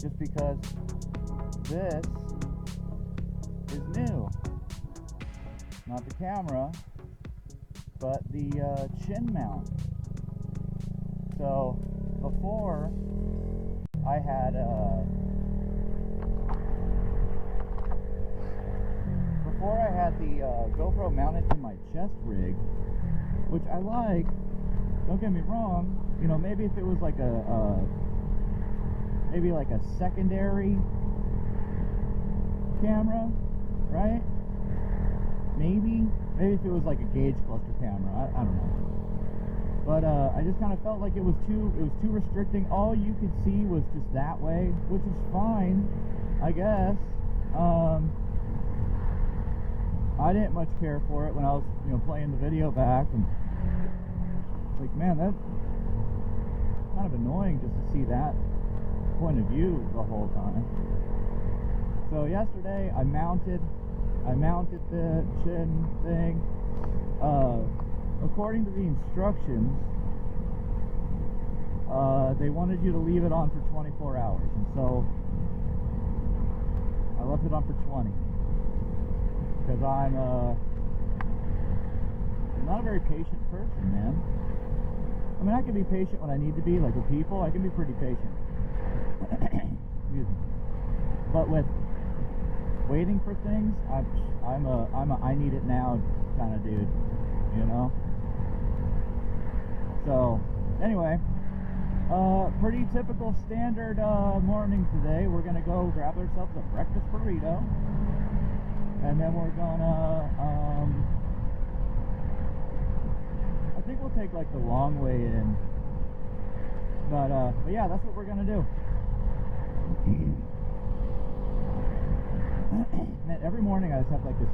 just because this is new. Not the camera, but the chin mount. So before I had the GoPro mounted to my chest rig, which I like. Don't get me wrong. You know, maybe if it was like maybe like a secondary camera, right? Maybe if it was like a gauge cluster camera. I don't know. But I just kind of felt like it was too restricting. All you could see was just that way, which is fine, I guess. I didn't much care for it when I was, playing the video back, and it's like, man, that's kind of annoying just to see that point of view the whole time. So yesterday I mounted the chin thing. According to the instructions, they wanted you to leave it on for 24 hours, and so I left it on for 20, because I'm not a very patient person, man. I mean, I can be patient when I need to be, like with people. I can be pretty patient. Excuse me. But with waiting for things, I'm a I need it now kind of dude, So anyway, pretty typical standard morning today. We're gonna go grab ourselves a breakfast burrito, and then we're gonna I think we'll take like the long way in, but yeah, that's what we're gonna do. Man, every morning I just have like this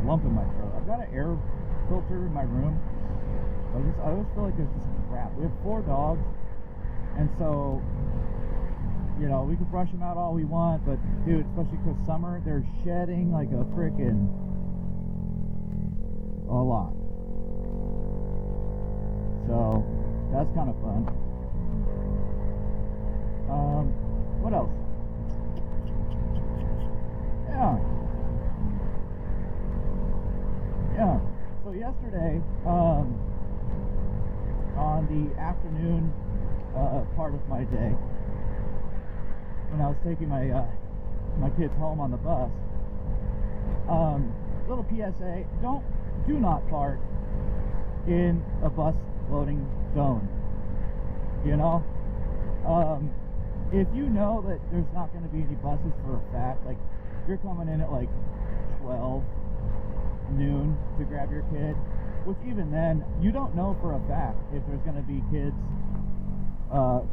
lump in my throat. I've got an air filter in my room. I always feel like there's just crap. We have 4 dogs, and so we can brush them out all we want, but dude, especially because summer, they're shedding like a freaking a lot. So that's kind of fun. What else? Yeah. So yesterday, on the afternoon part of my day, when I was taking my kids home on the bus, little PSA: do not park in a bus loading zone. If you know that there's not going to be any buses for a fact, like you're coming in at like 12 noon to grab your kid, which even then you don't know for a fact if there's going to be kids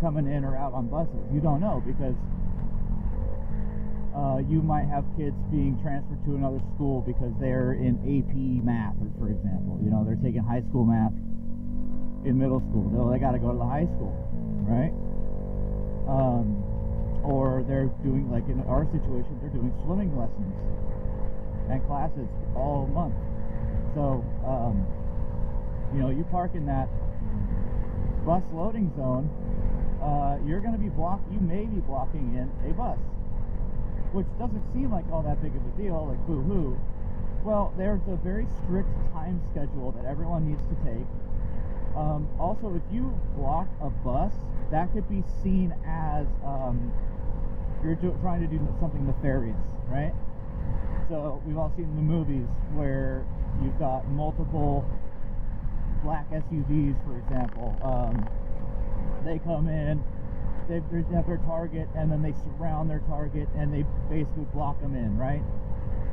coming in or out on buses. You don't know, because you might have kids being transferred to another school because they're in AP math, or for example, they're taking high school math in middle school. They got to go to the high school, right? Or they're doing, like in our situation, they're doing swimming lessons and classes all month. So, you park in that bus loading zone, you're going to be you may be blocking in a bus, which doesn't seem like all that big of a deal, like boo-hoo. Well, there's a very strict time schedule that everyone needs to take. Also, if you block a bus, that could be seen as you're trying to do something nefarious, right? So we've all seen the movies where you've got multiple black SUVs, for example. They come in, they have their target, and then they surround their target, and they basically block them in, right?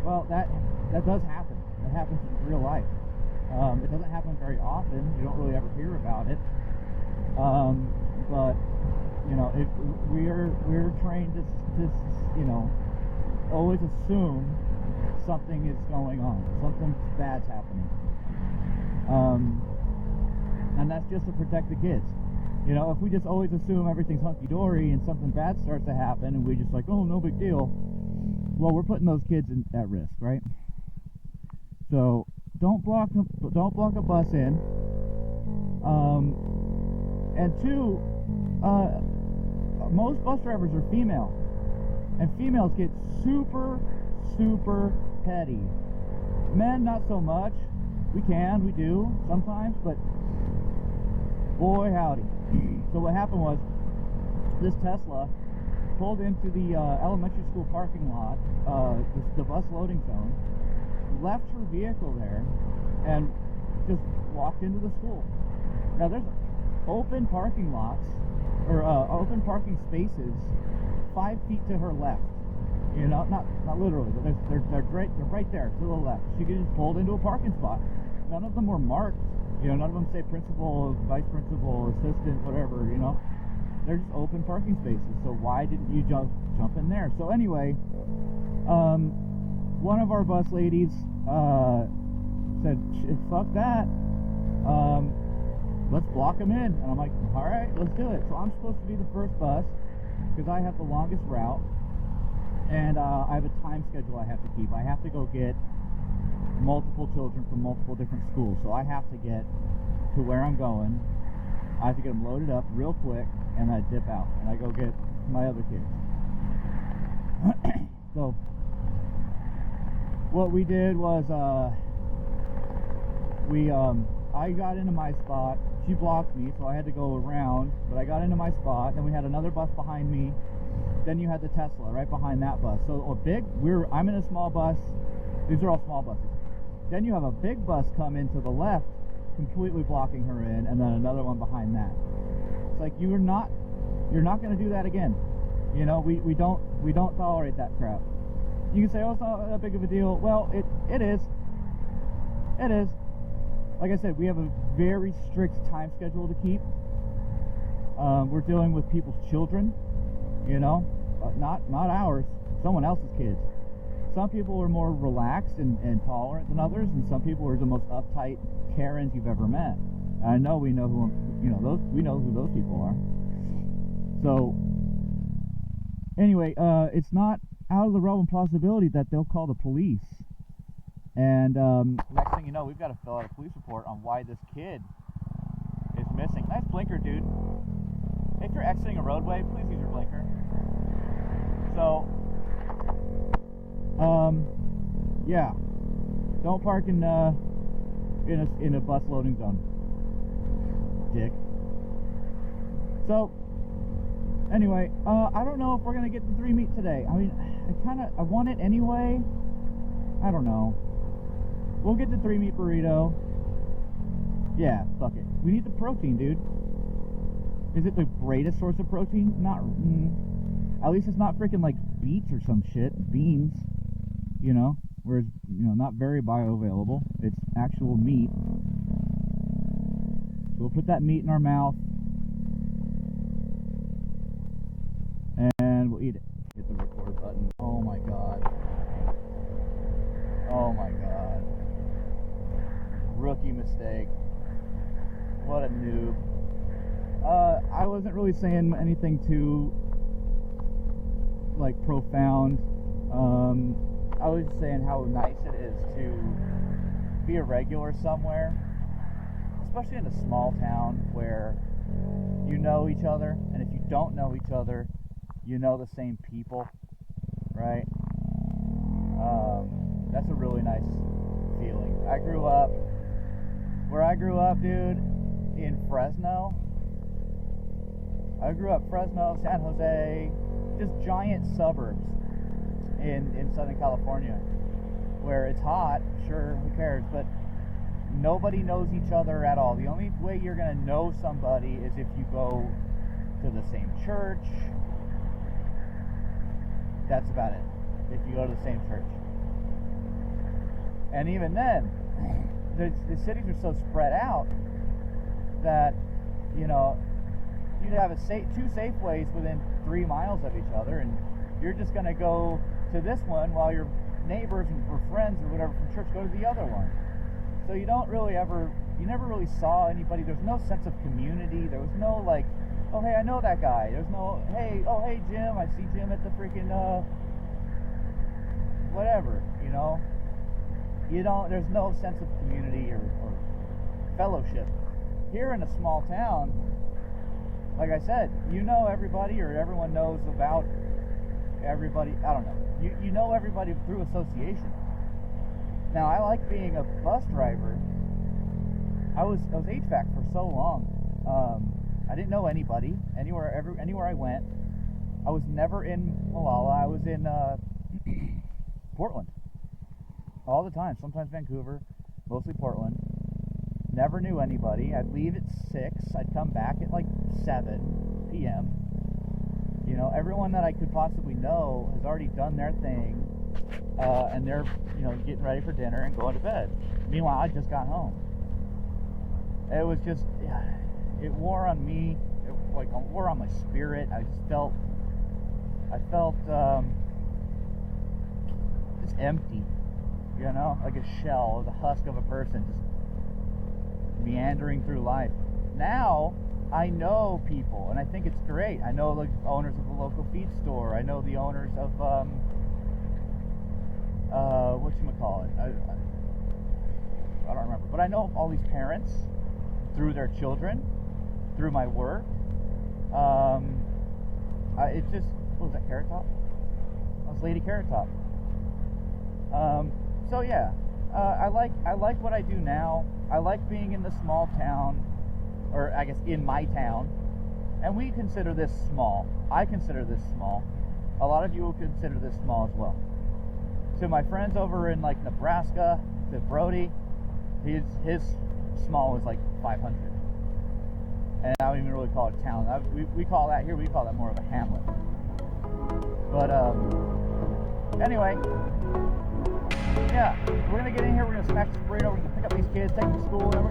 Well, that does happen. That happens in real life. It doesn't happen very often. You don't really ever hear about it. But if we're trained to always assume something is going on, something bad's happening, and that's just to protect the kids. If we just always assume everything's hunky-dory and something bad starts to happen, and we just like, oh, no big deal, well, we're putting those kids at risk, right? So don't block a bus in. And 2, most bus drivers are female. And females get super, super petty. Men, not so much. We do sometimes, but boy howdy. So what happened was, this Tesla pulled into the elementary school parking lot, the bus loading zone, left her vehicle there, and just walked into the school. Now there's open parking lots, or open parking spaces 5 feet to her left. You know, not literally, but they're right there to the left. She just pulled into a parking spot. None of them were marked. You know, none of them say principal, vice principal, assistant, whatever. You know, they're just open parking spaces. So why didn't you jump in there? So anyway, one of our bus ladies said, "Fuck that. Let's block them in." And I'm like, "All right, let's do it." So I'm supposed to be the first bus because I have the longest route. And I have a time schedule I have to keep. I have to go get multiple children from multiple different schools. So I have to get to where I'm going. I have to get them loaded up real quick, and I dip out. And I go get my other kids. So what we did was I got into my spot. She blocked me, so I had to go around. But I got into my spot. Then we had another bus behind me. Then you had the Tesla right behind that bus. So I'm in a small bus. These are all small buses. Then you have a big bus come in to the left, completely blocking her in, and then another one behind that. It's like you're not going to do that again. You know, we don't tolerate that crap. You can say, "Oh, it's not that big of a deal." Well, it is. It is. Like I said, we have a very strict time schedule to keep. We're dealing with people's children. You know, not ours, someone else's kids. Some people are more relaxed and tolerant than others, and some people are the most uptight Karens you've ever met. And I know we know who those people are. So anyway, it's not out of the realm of possibility that they'll call the police. And next thing you know, we've got to fill out a police report on why this kid is missing. Nice blinker, dude. If you're exiting a roadway, please use your blinker. So, yeah, don't park in a bus loading zone, dick. So, anyway, I don't know if we're gonna get the 3 meat today. I mean, I want it anyway. I don't know. We'll get the 3 meat burrito. Yeah, fuck it. We need the protein, dude. Is it the greatest source of protein? Not. At least it's not freaking like beets or some shit. Beans. You know? Whereas, not very bioavailable. It's actual meat. So we'll put that meat in our mouth. And we'll eat it. Hit the record button. Oh my god. Oh my god. Rookie mistake. What a noob. I wasn't really saying anything too, like, profound. I was just saying how nice it is to be a regular somewhere, especially in a small town where you know each other, and if you don't know each other, you know the same people, right? That's a really nice feeling. Where I grew up, dude, in Fresno. I grew up Fresno, San Jose, just giant suburbs in Southern California, where it's hot, sure, who cares, but nobody knows each other at all. The only way you're going to know somebody is if you go to the same church. That's about it. If you go to the same church. And even then, the cities are so spread out that, you'd have two Safeways within 3 miles of each other, and you're just going to go to this one while your neighbors or friends or whatever from church go to the other one. So you never really saw anybody. There's no sense of community. There was no like, oh hey, I know that guy. There's no, hey Jim, I see Jim at the freaking whatever, there's no sense of community or fellowship. Here in a small town, like I said, everybody, or everyone knows about everybody. I don't know. You know everybody through association. Now, I like being a bus driver. I was HVAC for so long. I didn't know anybody anywhere I went. I was never in Malala. I was in Portland all the time. Sometimes Vancouver, mostly Portland. Never knew anybody. I'd leave at 6. I'd come back at like 7 p.m. You know, everyone that I could possibly know has already done their thing, and they're, you know, getting ready for dinner and going to bed. Meanwhile, I just got home. It was just, it wore on me, it wore on my spirit. I felt just empty, you know, like a shell, the husk of a person, just meandering through life. Now I know people, and I think it's great. I know the owners of the local feed store. I know the owners of whatchamacallit, I don't remember, but I know all these parents through their children, through my work. It's just, what was that, Carrot Top? That was Lady Carrot Top. So yeah, I like what I do now. I like being in the small town, or I guess in my town, and we consider this small. I consider this small. A lot of you will consider this small as well. To my friends over in like Nebraska, to Brody, his small was like 500, and I don't even really call it a town. We call that here. We call that more of a hamlet. But anyway, yeah, we're gonna get in here. We're gonna smash this burrito. We're gonna pick up these kids, take them to school, and